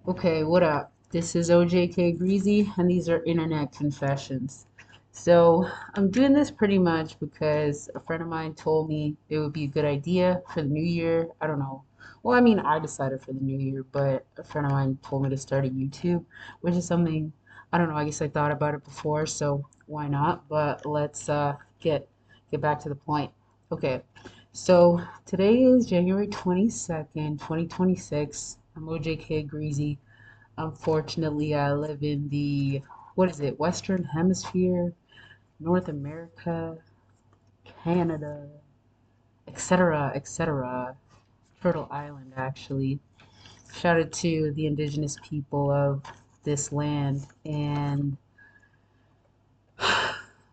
Okay, what up? This is OJ K Greezy, and these are internet confessions. So, I'm doing this pretty much because a friend of mine told me it would be a good idea for the new year. I don't know. Well, I mean, I decided for the new year, but a friend of mine told me to start a YouTube, which is something, I don't know, I guess I thought about it before, so why not? But let's get back to the point. Okay. So, today is January 22nd, 2026. I'm OJ K Greezy. Unfortunately, I live in the, what is it, Western Hemisphere, North America, Canada, etc., etc. Turtle Island, actually. Shout out to the indigenous people of this land and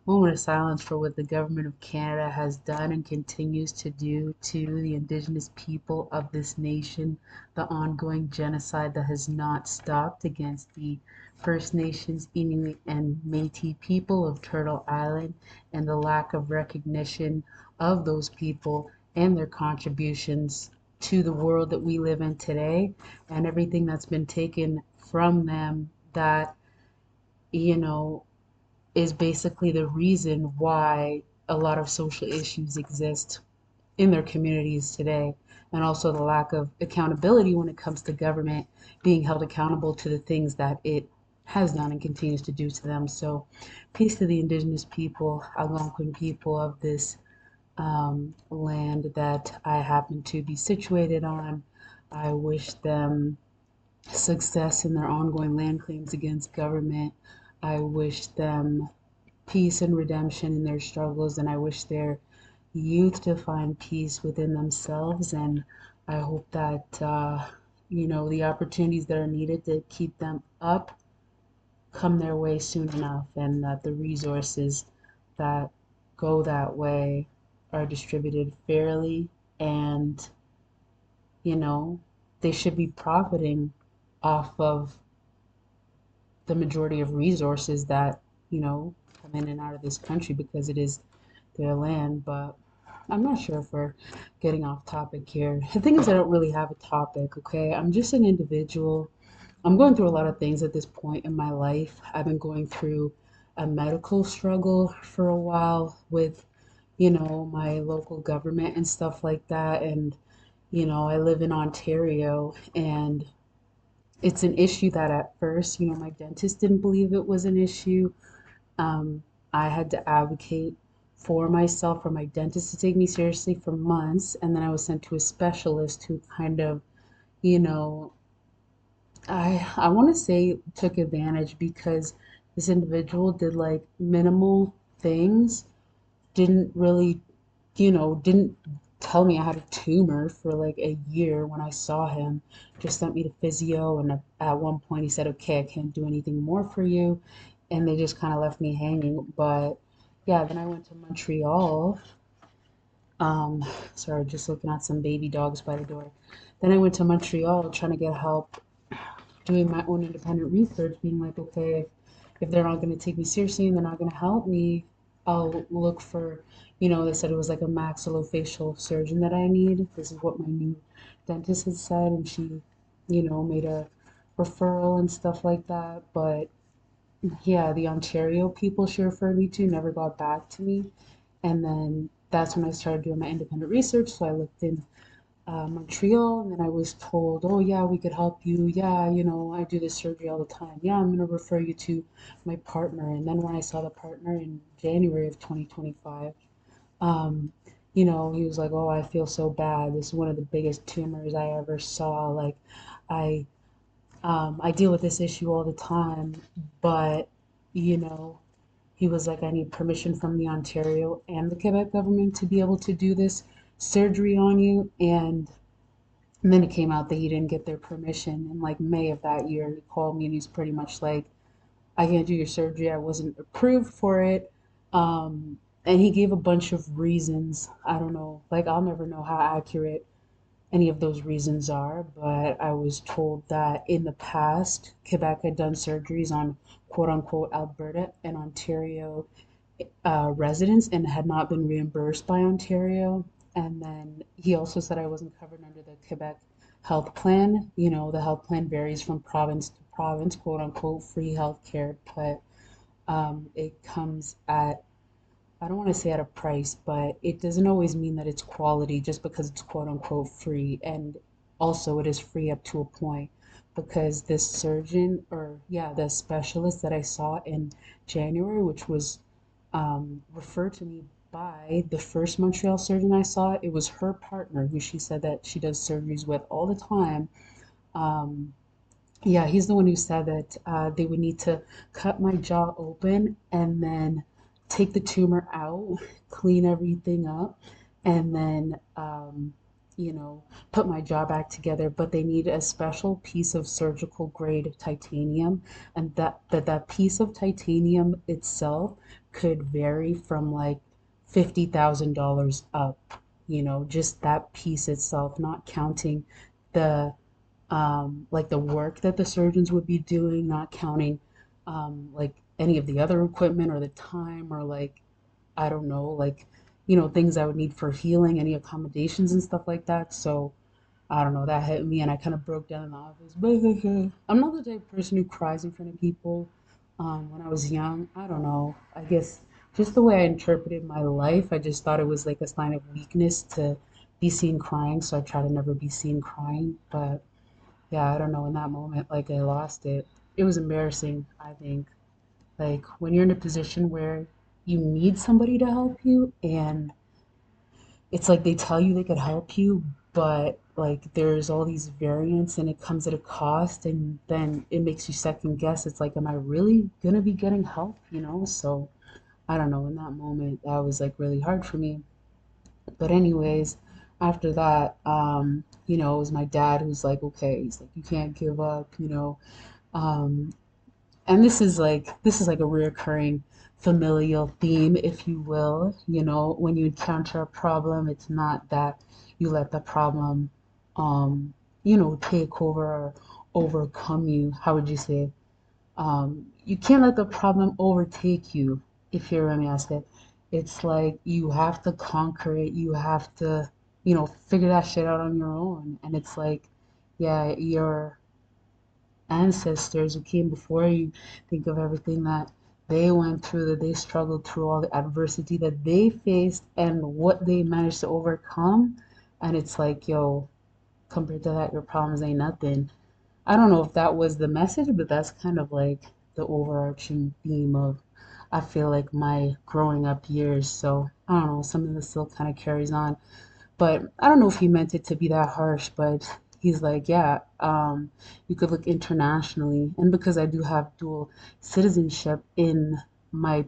moment of silence for what the government of Canada has done and continues to do to the indigenous people of this nation, the ongoing genocide that has not stopped against the First Nations, Inuit, and Métis people of Turtle Island, and the lack of recognition of those people and their contributions to the world that we live in today, and everything that's been taken from them that, you know, is basically the reason why a lot of social issues exist in their communities today, and also the lack of accountability when it comes to government being held accountable to the things that it has done and continues to do to them. So, peace to the indigenous people, Algonquin people of this land that I happen to be situated on. I wish them success in their ongoing land claims against government. I wish them peace and redemption in their struggles, and I wish their youth to find peace within themselves. And I hope that, the opportunities that are needed to keep them up come their way soon enough, and that the resources that go that way are distributed fairly and, you know, they should be profiting off of the majority of resources that, come in and out of this country because it is their land. But I'm not sure if we're getting off topic here. The thing is, I don't really have a topic, okay? I'm just an individual. I'm going through a lot of things at this point in my life. I've been going through a medical struggle for a while with, my local government and stuff like that. And, I live in Ontario, and it's an issue that at first, my dentist didn't believe it was an issue. Um, I had to advocate for myself, for my dentist to take me seriously for months, and then I was sent to a specialist who kind of, you know, I want to say took advantage because this individual did like minimal things, didn't really, didn't tell me I had a tumor for like a year when I saw him. Just sent me to physio, and at one point he said, "Okay, I can't do anything more for you," and they just kind of left me hanging. But yeah, then I went to Montreal. Um, Sorry, just looking at some baby dogs by the door. Then I went to Montreal trying to get help doing my own independent research, being like, okay, if they're not going to take me seriously and they're not going to help me, I'll look for, they said it was like a maxillofacial surgeon that I need. This is what my new dentist had said, and she, made a referral and stuff like that. But yeah, the Ontario people she referred me to never got back to me. And then that's when I started doing my independent research. So I looked in Montreal, and then I was told, oh yeah, we could help you. Yeah, I do this surgery all the time. Yeah, I'm gonna refer you to my partner. And then when I saw the partner in January of 2025, um, he was like, oh, I feel so bad. This is one of the biggest tumors I ever saw. Like, I I deal with this issue all the time, but you know, he was like, I need permission from the Ontario and the Quebec government to be able to do this surgery on you. And then it came out that he didn't get their permission in like May of that year. He called me and he's pretty much like, I can't do your surgery. I wasn't approved for it. And he gave a bunch of reasons. I don't know, like, I'll never know how accurate any of those reasons are, but I was told that in the past, Quebec had done surgeries on quote unquote Alberta and Ontario residents and had not been reimbursed by Ontario. And then he also said I wasn't covered under the Quebec health plan. The health plan varies from province to province, quote unquote, free health care, but it comes at, I don't want to say at a price, but it doesn't always mean that it's quality just because it's quote unquote free. And also, it is free up to a point because this surgeon, or yeah, the specialist that I saw in January, which was referred to me by the first Montreal surgeon I saw, it was her partner who she said that she does surgeries with all the time. Um, yeah, he's the one who said that they would need to cut my jaw open and then take the tumor out, clean everything up, and then, you know, put my jaw back together. But they need a special piece of surgical grade titanium, and that piece of titanium itself could vary from like $50,000 up. Just that piece itself, not counting the like the work that the surgeons would be doing, not counting like any of the other equipment or the time or like, I don't know, like, things I would need for healing, any accommodations and stuff like that. So I don't know, that hit me and I kind of broke down in the office. But I'm not the type of person who cries in front of people. When I was young, I don't know. I guess just the way I interpreted my life, I just thought it was like a sign of weakness to be seen crying. So I try to never be seen crying. But yeah, I don't know. In that moment, like I lost it. It was embarrassing, I think. Like when you're in a position where you need somebody to help you, and it's like they tell you they could help you, but like there's all these variants and it comes at a cost, and then it makes you second guess. It's like, am I really gonna be getting help? So I don't know. In that moment, that was like really hard for me. But anyways, after that, it was my dad who's like, okay, he's like, you can't give up. Um, and this is like a reoccurring familial theme, if you will. When you encounter a problem, it's not that you let the problem, um, take over or overcome you. How would you say? You can't let the problem overtake you, if you hear me ask it. It's like you have to conquer it. You have to, figure that shit out on your own. And it's like, yeah, your ancestors who came before you, think of everything that they went through, that they struggled through, all the adversity that they faced, and what they managed to overcome. And it's like, yo, compared to that, your problems ain't nothing. I don't know if that was the message, but that's kind of like the overarching theme of, I feel like, my growing up years. So I don't know, something that still kind of carries on. But I don't know if he meant it to be that harsh, but he's like, yeah, you could look internationally. And because I do have dual citizenship in my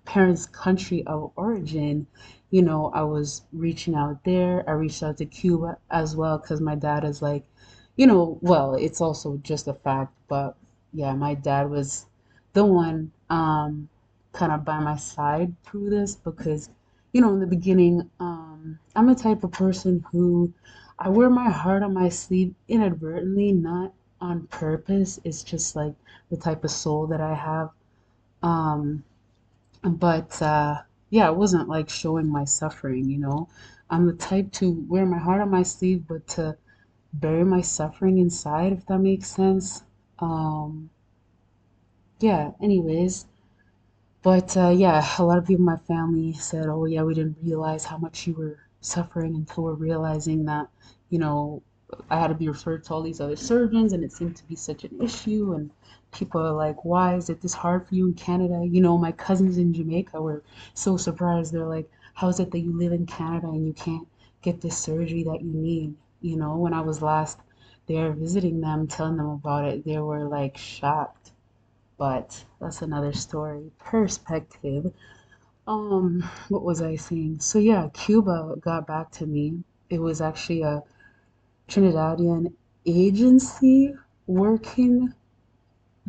parents' country of origin, I was reaching out there. I reached out to Cuba as well because my dad is like, well, it's also just a fact, but yeah, my dad was the one kind of by my side through this because in the beginning, I'm the type of person who I wear my heart on my sleeve inadvertently, not on purpose. It's just like the type of soul that I have. Um, but yeah, it wasn't like showing my suffering. I'm the type to wear my heart on my sleeve, but to bury my suffering inside, if that makes sense. Um, yeah, anyways. But yeah, a lot of people in my family said, "Oh yeah, we didn't realize how much you were suffering until we're realizing that, you know, I had to be referred to all these other surgeons, and it seemed to be such an issue." And people are like, "Why is it this hard for you in Canada?" My cousins in Jamaica were so surprised. They're like, "How is it that you live in Canada and you can't get this surgery that you need?" When I was last there visiting them, telling them about it, they were like shocked, but that's another story. Perspective. What was I saying? So yeah, Cuba got back to me. It was actually a Trinidadian agency working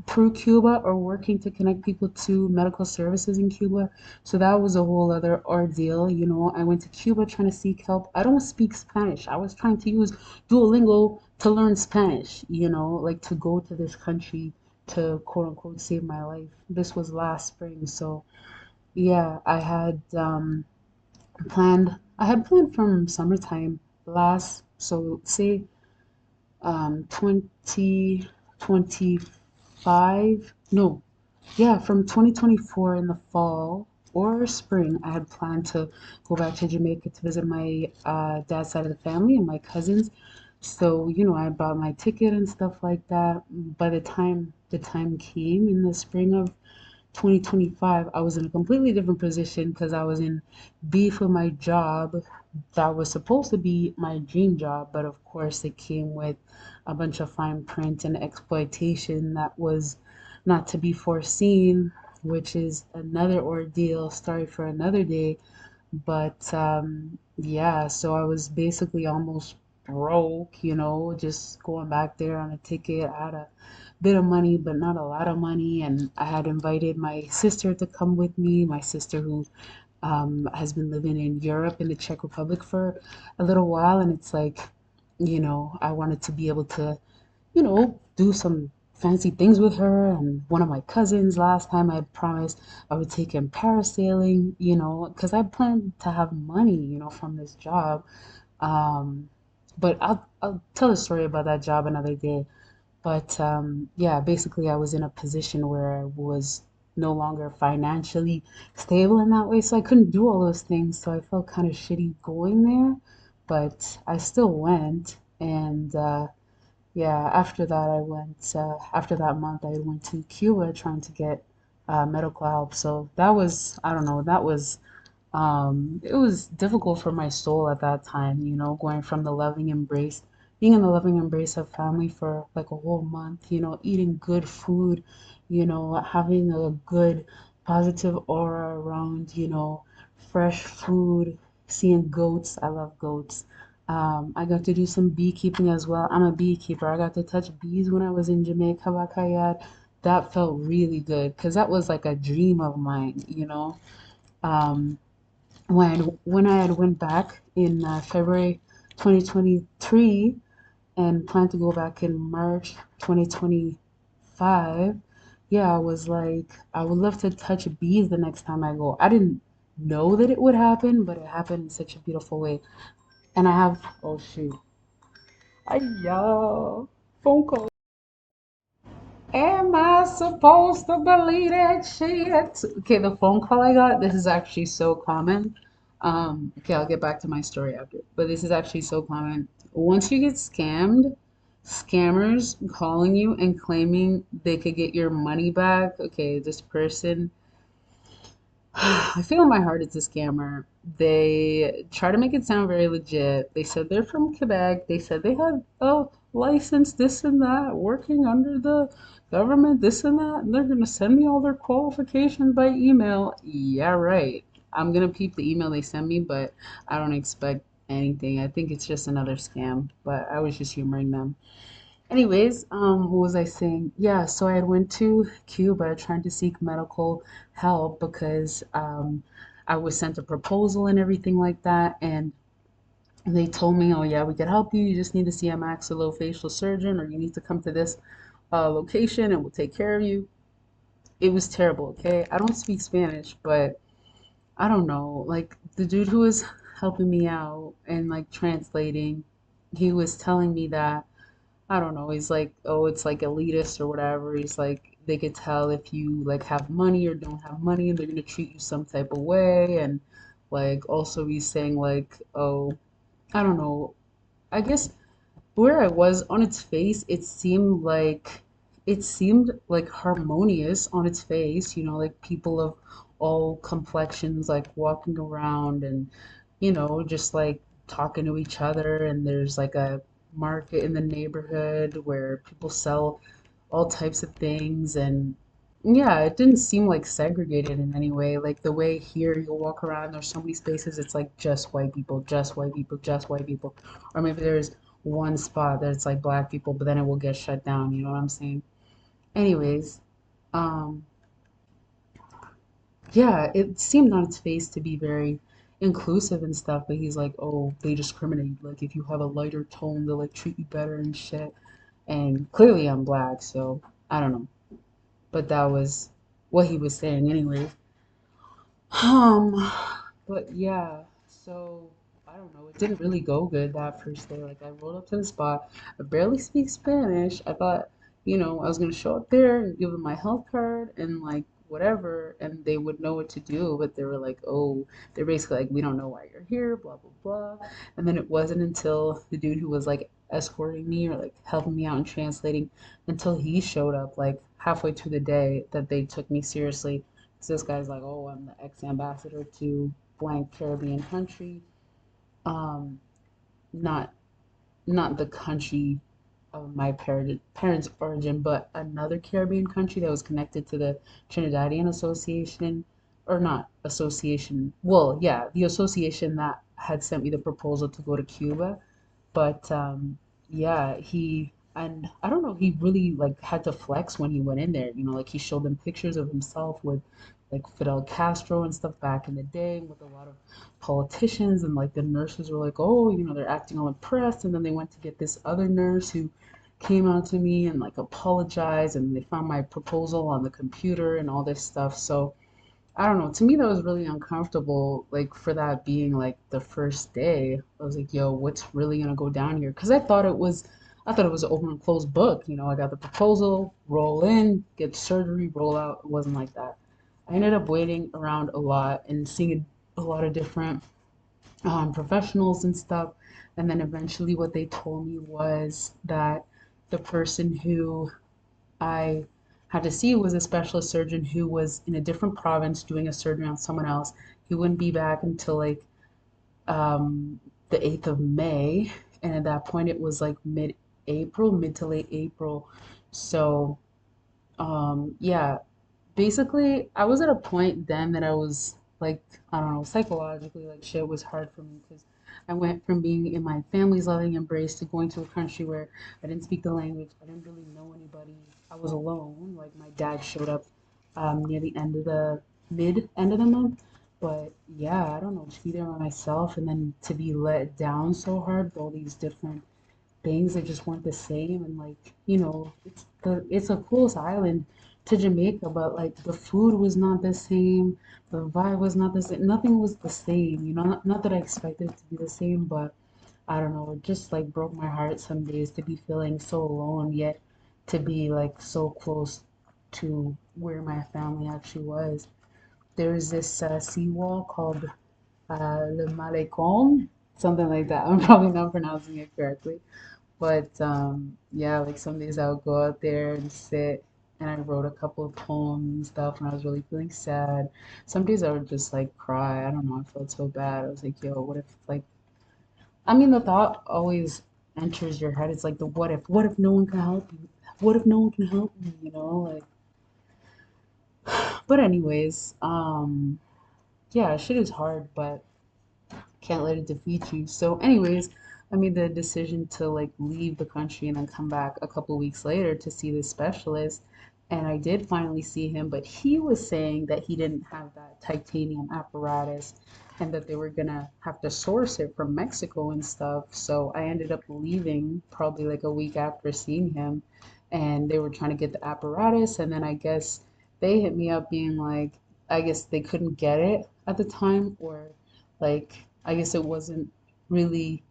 through Cuba or working to connect people to medical services in Cuba. So that was a whole other ordeal. I went to Cuba trying to seek help. I don't speak Spanish. I was trying to use Duolingo to learn Spanish, like to go to this country to quote unquote save my life. This was last spring. So yeah, I had planned from summertime last, so say 2025. No, yeah, from 2024 in the fall or spring, I had planned to go back to Jamaica to visit my dad's side of the family and my cousins. So, I bought my ticket and stuff like that. By the time came in the spring of 2025, I was in a completely different position because I was in beef with my job that was supposed to be my dream job, but of course it came with a bunch of fine print and exploitation that was not to be foreseen, which is another ordeal, story for another day. But yeah, so I was basically almost broke, just going back there on a ticket. I had a bit of money, but not a lot of money. And I had invited my sister to come with me, my sister who has been living in Europe, in the Czech Republic for a little while. And it's like, I wanted to be able to do some fancy things with her. And one of my cousins last time I had promised I would take him parasailing, because I planned to have money, from this job. Um, but I'll tell a story about that job another day. But yeah, basically, I was in a position where I was no longer financially stable in that way, so I couldn't do all those things. So I felt kind of shitty going there, but I still went. And yeah, after that, after that month, I went to Cuba trying to get medical help. So that was, I don't know, it was difficult for my soul at that time, going from the loving embrace, being in the loving embrace of family for like a whole month, eating good food, having a good positive aura around, fresh food, seeing goats. I love goats. I got to do some beekeeping as well. I'm a beekeeper. I got to touch bees when I was in Jamaica, Bacayad. That felt really good because that was like a dream of mine, Um, when I had went back in February 2023 and planned to go back in March 2025, yeah, I was like, I would love to touch bees the next time I go. I didn't know that it would happen, but it happened in such a beautiful way. And I have, oh shoot, yeah, phone call. Am I supposed to believe that shit? Okay, the phone call I got, this is actually so common. Okay, I'll get back to my story after, but this is actually so common. Once you get scammed, scammers calling you and claiming they could get your money back. Okay, this person I feel in my heart it's a scammer. They try to make it sound very legit. They said they're from Quebec. They said they had a license, this and that, working under the government, this and that, and they're gonna send me all their qualifications by email. Yeah, right. I'm gonna peep the email they send me, but I don't expect anything. I think it's just another scam, but I was just humoring them. Anyways, what was I saying? Yeah, so I had went to Cuba trying to seek medical help because I was sent a proposal and everything like that, and they told me, oh yeah, we could help you. You just need to see a maxillofacial surgeon, or you need to come to this location, and we'll take care of you. It was terrible. Okay, I don't speak Spanish, but I don't know. Like the dude who was helping me out and like translating, he was telling me that. I don't know. He's like, oh, it's like elitist or whatever. He's like, they could tell if you like have money or don't have money, and they're gonna treat you some type of way. And like, also he's saying like, oh, I don't know. I guess where I was on its face, it seemed like harmonious on its face, like people of all complexions like walking around and just like talking to each other, and there's like a market in the neighborhood where people sell all types of things. And yeah, it didn't seem like segregated in any way. Like the way here you walk around, there's so many spaces, it's like just white people, just white people, just white people. Or maybe there's one spot that's like black people, but then it will get shut down, you know what I'm saying? Anyways, um, yeah, it seemed on its face to be very inclusive and stuff, but he's like, oh, they discriminate. Like if you have a lighter tone, they'll like treat you better and shit. And clearly I'm black, so I don't know. But that was what he was saying anyway. Um, but yeah, so I don't know, it didn't really go good that first day. Like I rolled up to the spot, I barely speak Spanish. I thought, I was gonna show up there and give them my health card and like whatever, and they would know what to do. But they were like, oh, they're basically like, we don't know why you're here, blah blah blah. And then it wasn't until the dude who was like escorting me or like helping me out and translating until he showed up like halfway through the day that they took me seriously. So this guy's like, oh, I'm the ex-ambassador to blank Caribbean country, um, not not the country of my parents' origin, but another Caribbean country that was connected to the Trinidadian Association, or not association. Well, yeah, the association that had sent me the proposal to go to Cuba. But yeah, he and I don't know, he really like had to flex when he went in there. Like he showed them pictures of himself with like Fidel Castro and stuff back in the day with a lot of politicians and like the nurses were like, oh, they're acting all impressed. And then they went to get this other nurse who came out to me and like apologized and they found my proposal on the computer and all this stuff. So I don't know. To me, that was really uncomfortable, like for that being like the first day. I was like, yo, what's really gonna go down here? Because I thought it was an open and closed book. I got the proposal, roll in, get surgery, roll out. It wasn't like that. I ended up waiting around a lot and seeing a lot of different professionals and stuff. And then eventually, what they told me was that the person who I had to see was a specialist surgeon who was in a different province doing a surgery on someone else. He wouldn't be back until like um, the 8th of May. And at that point, it was like mid-April, mid to late April. So, yeah, basically, I was at a point then that I was like, I don't know, psychologically, like shit was hard for me because I went from being in my family's loving embrace to going to a country where I didn't speak the language, I didn't really know anybody, I was alone. Like my dad showed up near the end of the mid end of the month, but yeah, I don't know, to be there by myself and then to be let down so hard with all these different things that just weren't the same and like it's a coolest island to Jamaica, but like the food was not the same, the vibe was not the same, nothing was the same, not that I expected it to be the same, but I don't know, it just like broke my heart some days to be feeling so alone yet to be like so close to where my family actually was. There's this seawall called Le Malecon, something like that. I'm probably not pronouncing it correctly, but yeah, like some days I would go out there and sit and I wrote a couple of poems and stuff when I was really feeling sad. Some days I would just like cry. I don't know, I felt so bad. I was like, yo, what if like I mean the thought always enters your head. It's like the what if. What if no one can help you? What if no one can help me, Like but anyways, yeah, shit is hard, but can't let it defeat you. So, anyways, I made the decision to like leave the country and then come back a couple weeks later to see the specialist. And I did finally see him, but he was saying that he didn't have that titanium apparatus and that they were gonna have to source it from Mexico and stuff. So I ended up leaving probably like a week after seeing him, and they were trying to get the apparatus. And then I guess they hit me up being like, I guess they couldn't get it at the time, or like I guess it wasn't really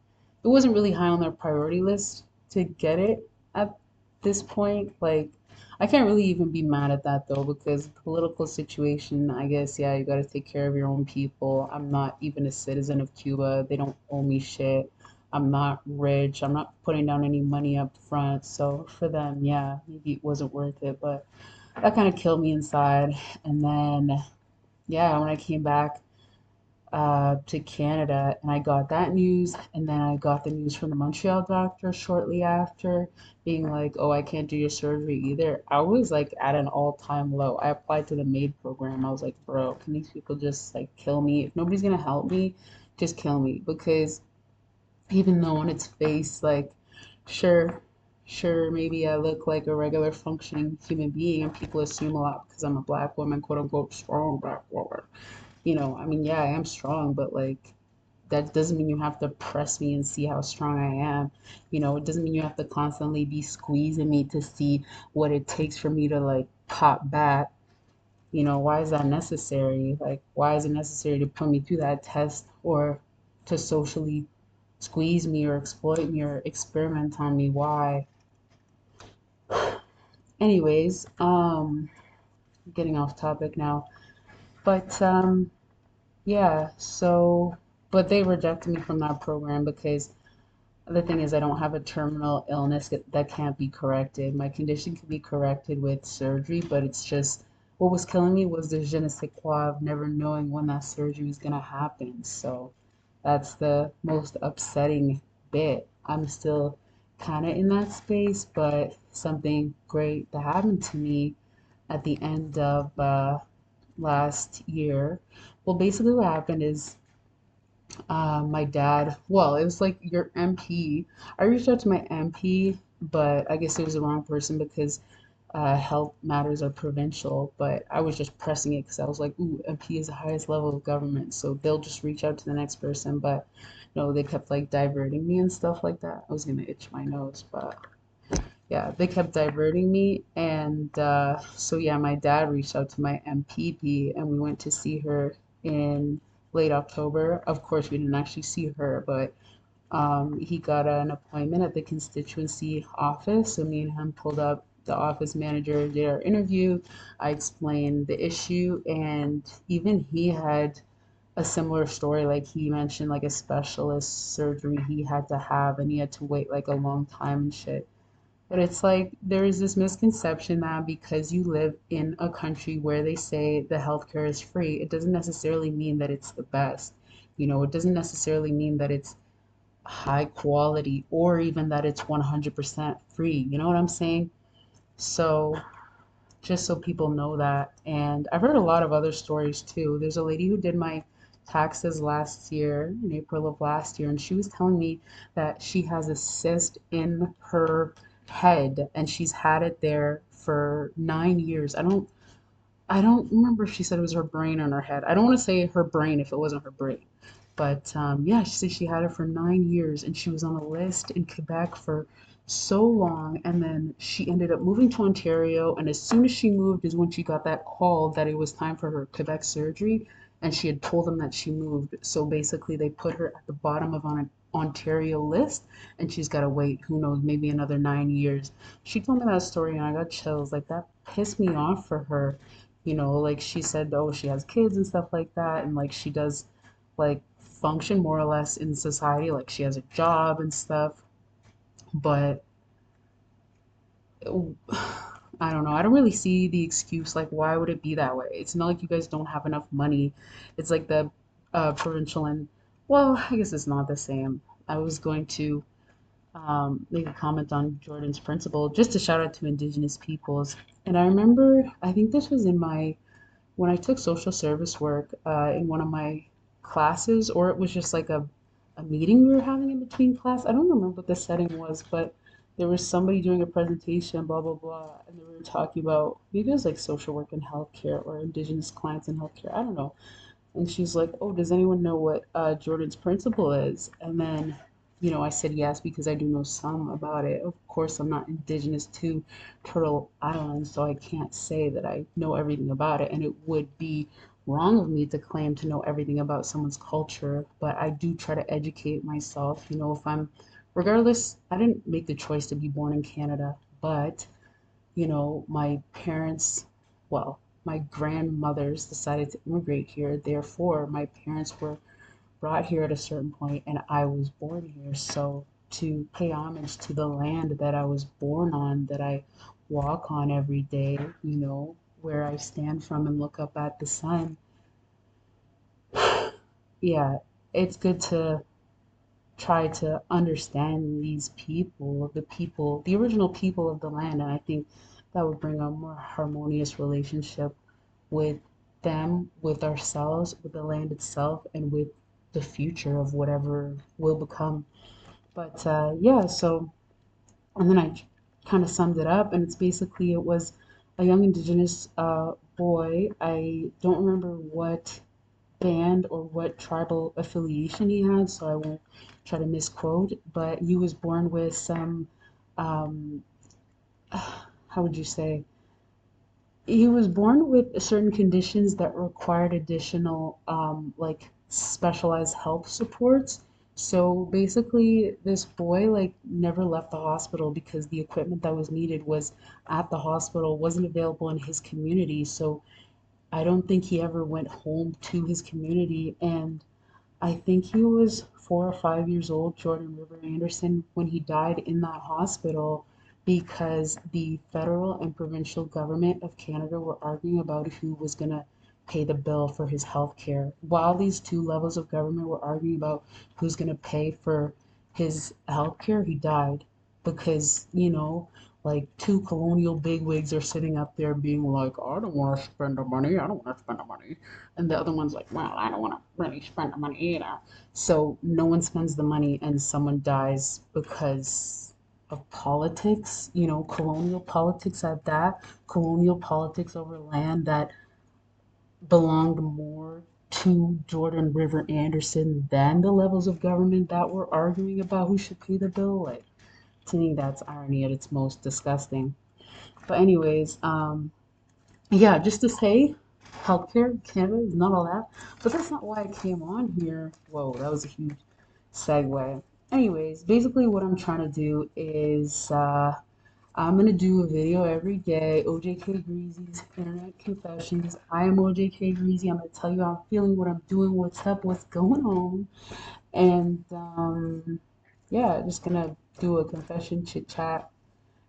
high on their priority list to get it at this point. Like I can't really even be mad at that though because the political situation, I guess, yeah, you got to take care of your own people. I'm not even a citizen of Cuba. They don't owe me shit. I'm not rich. I'm not putting down any money up front. So for them, yeah, maybe it wasn't worth it, but that kind of killed me inside. And then, yeah, when I came back, to Canada, and I got that news, and then I got the news from the Montreal doctor shortly after, being like, "Oh, I can't do your surgery either." I was like at an all-time low. I applied to the MAID program. I was like, "Bro, can these people just like kill me? If nobody's gonna help me, just kill me." Because even though on its face, like, sure, sure, maybe I look like a regular functioning human being, and people assume a lot because I'm a black woman, quote unquote, strong black woman. I mean, yeah, I am strong, but like that doesn't mean you have to press me and see how strong I am. It doesn't mean you have to constantly be squeezing me to see what it takes for me to like pop back. Why is that necessary? Like, why is it necessary to put me through that test or to socially squeeze me or exploit me or experiment on me. Why? Anyways, getting off topic now. But yeah, so but they rejected me from that program because the thing is I don't have a terminal illness that can't be corrected. My condition can be corrected with surgery, but it's just what was killing me was the je ne sais quoi of never knowing when that surgery was gonna happen. So that's the most upsetting bit. I'm still kind of in that space, but something great that happened to me at the end of last year. Well, basically, what happened is my dad, well, it was like your MP. I reached out to my MP, but I guess it was the wrong person because health matters are provincial. But I was just pressing it because I was like, ooh, MP is the highest level of government, so they'll just reach out to the next person. But no, they kept like diverting me and stuff like that. I was gonna itch my nose, but yeah, they kept diverting me. And so, yeah, my dad reached out to my MPP and we went to see her in late October. Of course, we didn't actually see her, but he got an appointment at the constituency office. So, me and him pulled up. The office manager did our interview. I explained the issue, and even he had a similar story. Like, he mentioned, like, a specialist surgery he had to have, and he had to wait like a long time and shit. But it's like there is this misconception that because you live in a country where they say the healthcare is free, it doesn't necessarily mean that it's the best. You know, it doesn't necessarily mean that it's high quality or even that it's 100% free. You know what I'm saying? So, just so people know that. And I've heard a lot of other stories too. There's a lady who did my taxes last year, in April of last year, and she was telling me that she has a cyst in her head and she's had it there for 9 years. I don't remember if she said it was her brain or in her head. I don't want to say her brain if it wasn't her brain. But yeah, she said she had it for 9 years and she was on a list in Quebec for so long. And then she ended up moving to Ontario. And as soon as she moved is when she got that call that it was time for her Quebec surgery. And she had told them that she moved. So basically, they put her at the bottom of an Ontario list and she's got to wait, who knows, maybe another 9 years. She told me that story and I got chills. Like, that pissed me off for her. You know, like she said, oh, she has kids and stuff like that, and like she does like function more or less in society, like she has a job and stuff. But I don't know. I don't really see the excuse. Like, why would it be that way? It's not like you guys don't have enough money. It's like the provincial and, well, I guess it's not the same. I was going to make a comment on Jordan's principle, just a shout out to Indigenous peoples. And I remember, I think this was in my when I took social service work in one of my classes, or it was just like a meeting we were having in between class. I don't remember what the setting was, but there was somebody doing a presentation, blah, blah, blah. And they were talking about maybe it was like social work and healthcare or Indigenous clients in healthcare. I don't know. And she's like, "Oh, does anyone know what Jordan's principle is?" And then, I said yes because I do know some about it. Of course, I'm not indigenous to Turtle Island, so I can't say that I know everything about it. And it would be wrong of me to claim to know everything about someone's culture, but I do try to educate myself. If regardless, I didn't make the choice to be born in Canada, but my parents, well, my grandmothers decided to immigrate here. Therefore, my parents were brought here at a certain point and I was born here. So to pay homage to the land that I was born on, that I walk on every day, where I stand from and look up at the sun, yeah, it's good to try to understand these people, the original people of the land, and I think that would bring a more harmonious relationship with them, with ourselves, with the land itself, and with the future of whatever will become. But yeah, so, and then I kind of summed it up, and it's basically it was a young Indigenous boy. I don't remember what band or what tribal affiliation he had, so I won't try to misquote, but he was born with some, um, how would you say? He was born with certain conditions that required additional, like specialized health supports. So basically, this boy like never left the hospital because the equipment that was needed was at the hospital, wasn't available in his community. So I don't think he ever went home to his community. And I think he was 4 or 5 years old, Jordan River Anderson, when he died in that hospital because the federal and provincial government of Canada were arguing about who was going to pay the bill for his health care. While these two levels of government were arguing about who's going to pay for his health care, he died because, like two colonial bigwigs are sitting up there being like, I don't want to spend the money, I don't want to spend the money. And the other one's like, well, I don't want to really spend the money either. So no one spends the money and someone dies because of politics, colonial politics at that, colonial politics over land that belonged more to Jordan River Anderson than the levels of government that were arguing about who should pay the bill. Like, to me, that's irony at its most disgusting. But anyways, yeah, just to say, healthcare in Canada is not all that, but that's not why I came on here. Whoa, that was a huge segue. Anyways, basically what I'm trying to do is I'm gonna do a video every day. OJ K Greazy's Internet Confessions. I am OJ K Greezy. I'm gonna tell you how I'm feeling, what I'm doing, what's up, what's going on, and yeah, just gonna do a confession chit chat.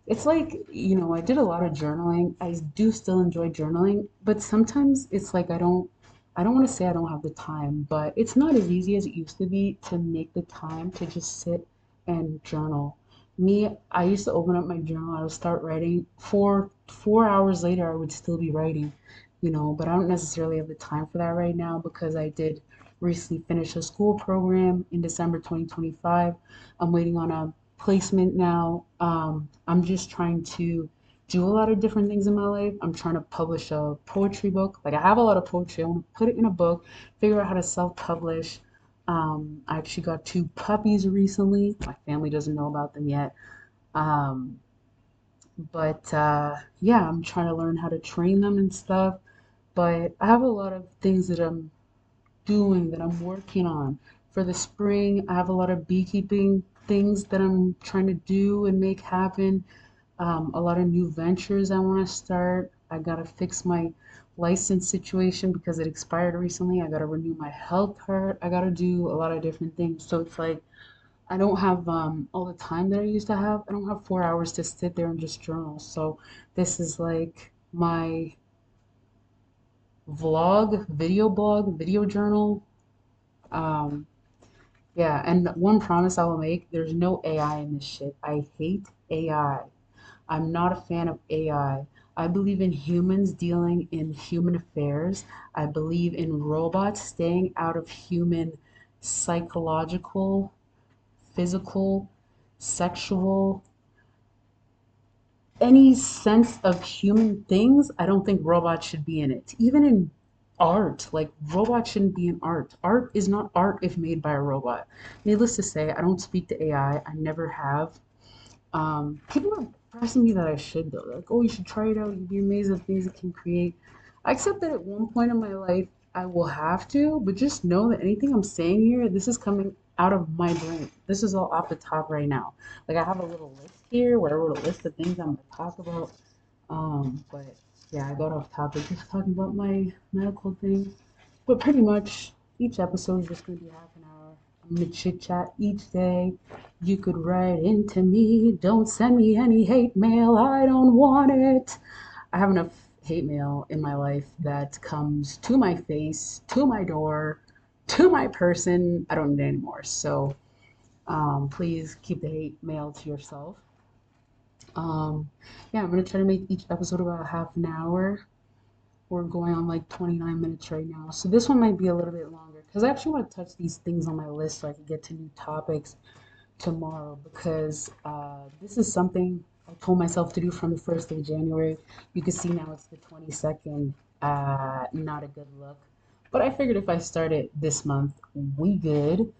It's like, I did a lot of journaling. I do still enjoy journaling, but sometimes it's like I don't want to say I don't have the time, but it's not as easy as it used to be to make the time to just sit and journal. Me, I used to open up my journal, I would start writing. 4 hours later, I would still be writing, but I don't necessarily have the time for that right now because I did recently finish a school program in December 2025. I'm waiting on a placement now. I'm just trying to do a lot of different things in my life. I'm trying to publish a poetry book. Like, I have a lot of poetry. I want to put it in a book, figure out how to self-publish. I actually got two puppies recently. My family doesn't know about them yet. Um, but yeah, I'm trying to learn how to train them and stuff. But I have a lot of things that I'm doing, that I'm working on. For the spring, I have a lot of beekeeping things that I'm trying to do and make happen. A lot of new ventures I want to start. I got to fix my license situation because it expired recently. I got to renew my health card. I got to do a lot of different things. So it's like I don't have all the time that I used to have. I don't have 4 hours to sit there and just journal. So this is like my video journal. Um, Yeah, and one promise I will make, there's no AI in this shit. I hate AI. I'm not a fan of AI. I believe in humans dealing in human affairs. I believe in robots staying out of human psychological, physical, sexual, any sense of human things. I don't think robots should be in it. Even in art, like robots shouldn't be in art. Art is not art if made by a robot. Needless to say, I don't speak to AI. I never have. People are pressing me that I should though. They're like, oh, you should try it out. You'd be amazed at things it can create. I accept that at one point in my life I will have to, but just know that anything I'm saying here, this is coming out of my brain. This is all off the top right now. Like, I have a little list here where I wrote a list of things I'm gonna talk about. But yeah, I got off topic just talking about my medical thing. But pretty much each episode is just gonna be half an hour. I'm gonna chit chat each day. You could write into me. Don't send me any hate mail. I don't want it. I have enough hate mail in my life that comes to my face, to my door, to my person. I don't need it anymore. So please keep the hate mail to yourself. Um, yeah, I'm gonna try to make each episode about half an hour. We're going on like 29 minutes right now. So this one might be a little bit longer because I actually want to touch these things on my list so I can get to new topics tomorrow because this is something I told myself to do from the 1st of January. You can see now it's the 22nd. Not a good look. But I figured if I start it this month, we good.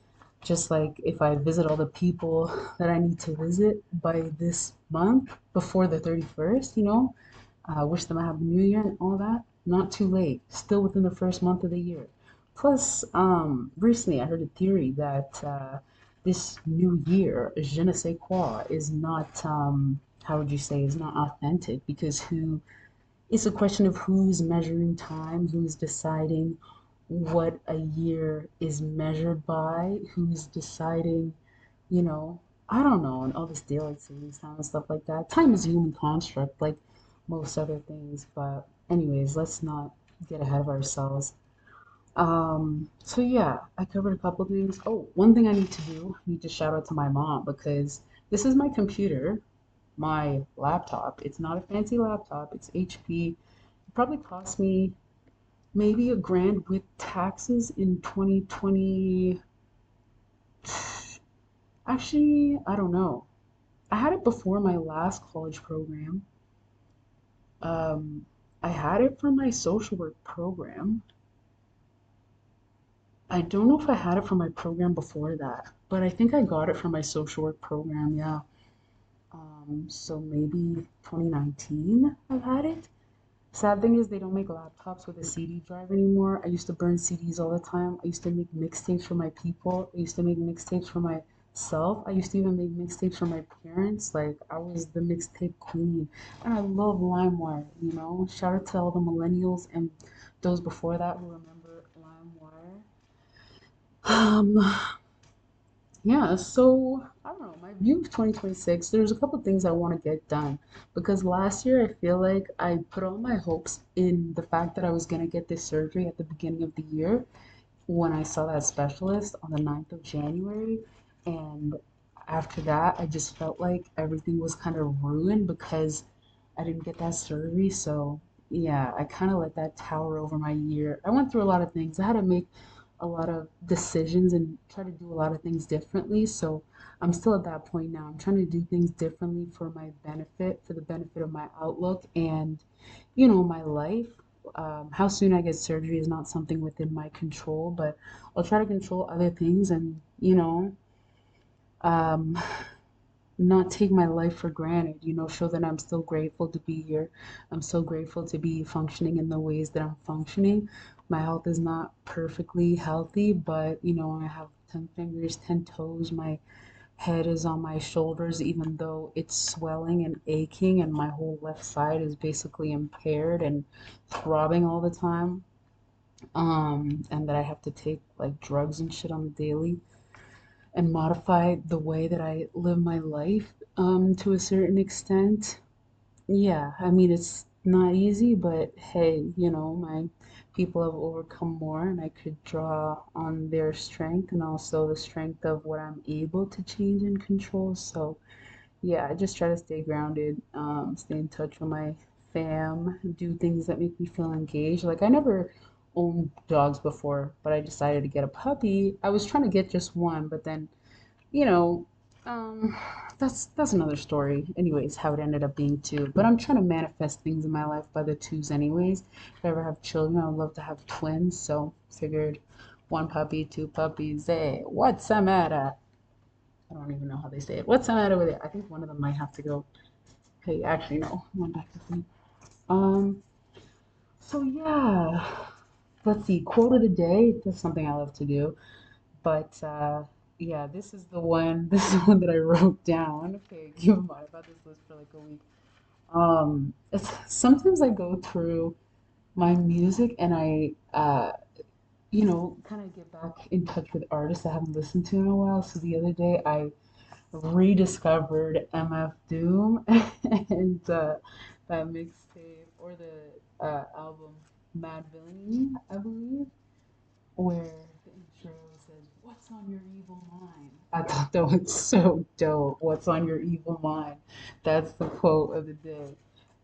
Just like if I visit all the people that I need to visit by this month before the 31st, wish them a happy new year and all that. Not too late. Still within the first month of the year. Plus, recently I heard a theory that this new year, je ne sais quoi, is not, how would you say, is not authentic because who, it's a question of who's measuring time, who's deciding what a year is measured by, who's deciding, you know, I don't know, and all this daylight savings time and stuff like that. Time is a human construct, like most other things. But anyways, let's not get ahead of ourselves. So yeah, I covered a couple things. Oh, one thing I need to do, I need to shout out to my mom because this is my computer, my laptop. It's not a fancy laptop, it's HP. It probably cost me maybe a grand with taxes in 2020. Actually, I don't know. I had it before my last college program. Um, I had it for my social work program. I don't know if I had it for my program before that, but I think I got it for my social work program, yeah. So maybe 2019 I've had it. Sad thing is they don't make laptops with a CD drive anymore. I used to burn CDs all the time. I used to make mixtapes for my people. I used to make mixtapes for myself. I used to even make mixtapes for my parents. Like I was the mixtape queen. And I love LimeWire, you know. Shout out to all the millennials and those before that who remember LimeWire. Um, yeah, so I don't know, my view of 2026, there's a couple things I want to get done because last year I feel like I put all my hopes in the fact that I was going to get this surgery at the beginning of the year when I saw that specialist on the 9th of January. And after that, I just felt like everything was kind of ruined because I didn't get that surgery. So, yeah, I kind of let that tower over my year. I went through a lot of things. I had to make a lot of decisions and try to do a lot of things differently. So, I'm still at that point now. I'm trying to do things differently for my benefit, for the benefit of my outlook and, my life. How soon I get surgery is not something within my control, but I'll try to control other things and, um, not take my life for granted, show that I'm still grateful to be here. I'm so grateful to be functioning in the ways that I'm functioning. My health is not perfectly healthy, but, I have 10 fingers, 10 toes. My head is on my shoulders, even though it's swelling and aching, and my whole left side is basically impaired and throbbing all the time. And that I have to take like drugs and shit on the daily and modify the way that I live my life to a certain extent. Yeah, I mean, it's not easy, but hey, my people have overcome more, and I could draw on their strength and also the strength of what I'm able to change and control. So, yeah, I just try to stay grounded, stay in touch with my fam, do things that make me feel engaged. Like, I never owned dogs before, but I decided to get a puppy. I was trying to get just one, but then you know, um, that's another story. Anyways, how it ended up being two. But I'm trying to manifest things in my life by the twos, anyways. If I ever have children, I would love to have twins. So figured one puppy, two puppies. Hey, what's the matter? I don't even know how they say it. What's the matter with it? I think one of them might have to go. Hey, actually, no. One back to sleep. Um. So yeah. Let's see. Quote of the day. That's something I love to do. But yeah, this is the one. This is the one that I wrote down. Okay, keep in mind about this list for like a week. Sometimes I go through my music and I, kind of get back in touch with artists I haven't listened to in a while. So the other day I rediscovered MF Doom and that mixtape or the album Mad Villainy, I believe where the intro says, "What's on your evil mind?" I thought that was so dope. What's on your evil mind? That's the quote of the day.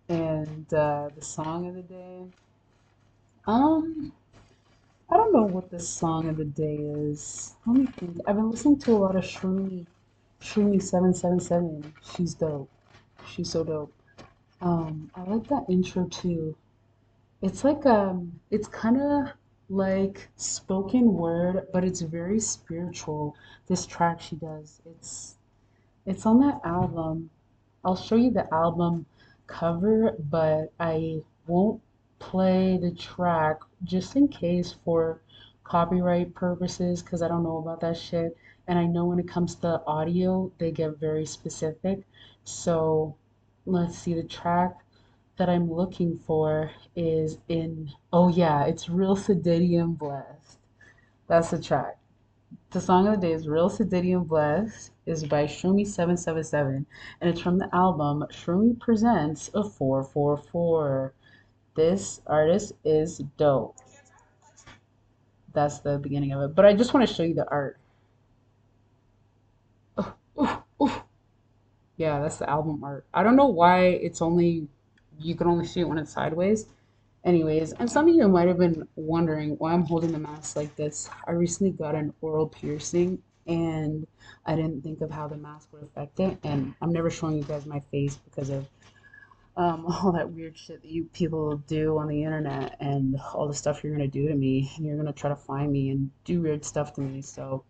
And the song of the day. Um, I don't know what the song of the day is. Let me think. I've been listening to a lot of Shroomy 777. She's dope. She's so dope. I like that intro too. It's kind of like spoken word, but it's very spiritual. This track she does. It's on that album. I'll show you the album cover, but I won't play the track just in case for copyright purposes because I don't know about that shit. And I know when it comes to audio, they get very specific. So let's see, the track that I'm looking for is in, oh yeah, it's Real Sadidium Blessed. That's the track. The song of the day is Real Sadidium Blessed is by Shroomy777 and it's from the album Shroomy Presents a 444. This artist is dope. That's the beginning of it. But I just want to show you the art. Oof, oof. Yeah, that's the album art. I don't know why it's only you can only see it when it's sideways. Anyways, and some of you might have been wondering why I'm holding the mask like this. I recently got an oral piercing and I didn't think of how the mask would affect it. And I'm never showing you guys my face because of all that weird shit that you people do on the internet and all the stuff you're gonna do to me. And you're gonna try to find me and do weird stuff to me. So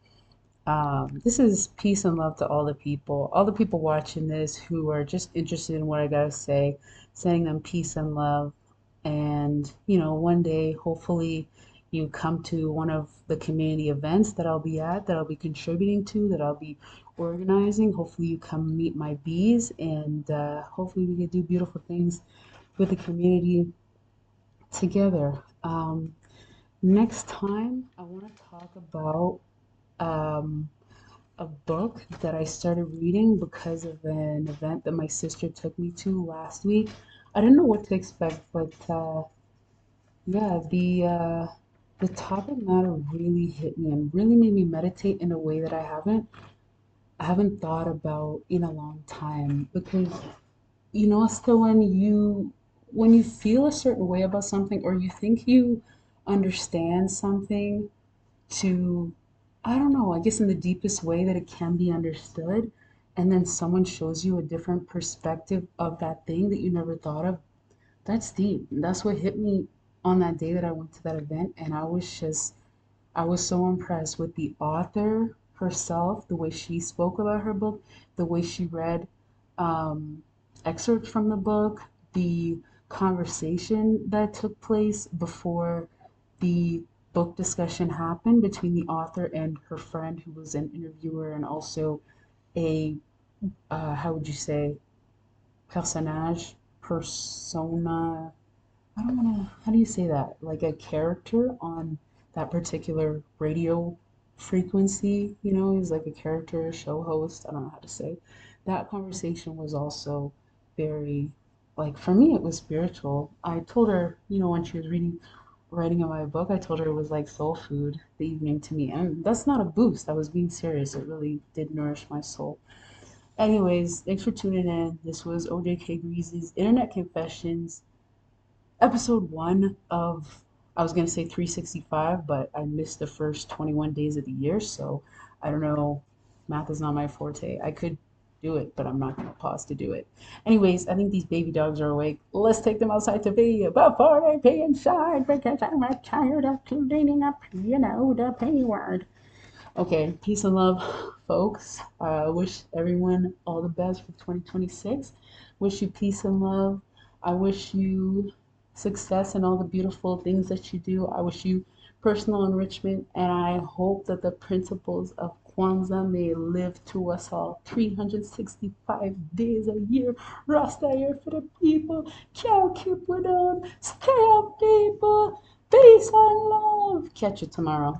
this is peace and love to all the people watching this who are just interested in what I gotta say, sending them peace and love. And, you know, one day, hopefully, you come to one of the community events that I'll be at, that I'll be contributing to, that I'll be organizing. Hopefully, you come meet my bees, and hopefully, we can do beautiful things with the community together. Next time, I want to talk about. Um, a book that I started reading because of an event that my sister took me to last week. I didn't know what to expect, but yeah, the topic matter really hit me and really made me meditate in a way that I haven't thought about in a long time. Because you know, still when you feel a certain way about something or you think you understand something to, I don't know, I guess in the deepest way that it can be understood, and then someone shows you a different perspective of that thing that you never thought of. That's deep. And that's what hit me on that day that I went to that event, and I was so impressed with the author herself, the way she spoke about her book, the way she read um, excerpts from the book, the conversation that took place before the book discussion happened between the author and her friend, who was an interviewer and also a, how would you say, persona, I don't want to, how do you say that? Like a character on that particular radio frequency, you know, he's like a character, show host. I don't know how to say. That conversation was also very, like, for me, it was spiritual. I told her, you know, when she was writing in my book, I told her it was like soul food the evening to me. And that's not a boost. I was being serious. It really did nourish my soul. Anyways, thanks for tuning in. This was OJ K Greasy's Internet Confessions episode 1 of, I was gonna say 365, but I missed the first 21 days of the year, so I don't know. Math is not my forte. I could do it, but I'm not gonna pause to do it. Anyways, I think these baby dogs are awake. Let's take them outside to be before they pee inside because I'm tired of cleaning up, you know, the P word. Okay, peace and love, folks. I wish everyone all the best for 2026. Wish you peace and love. I wish you success in all the beautiful things that you do. I wish you personal enrichment, and I hope that the principles of Kwanzaa may live through us all 365 days a year. Rasta here for the people. Can't keep it on. Stay up, people. Peace and love. Catch you tomorrow.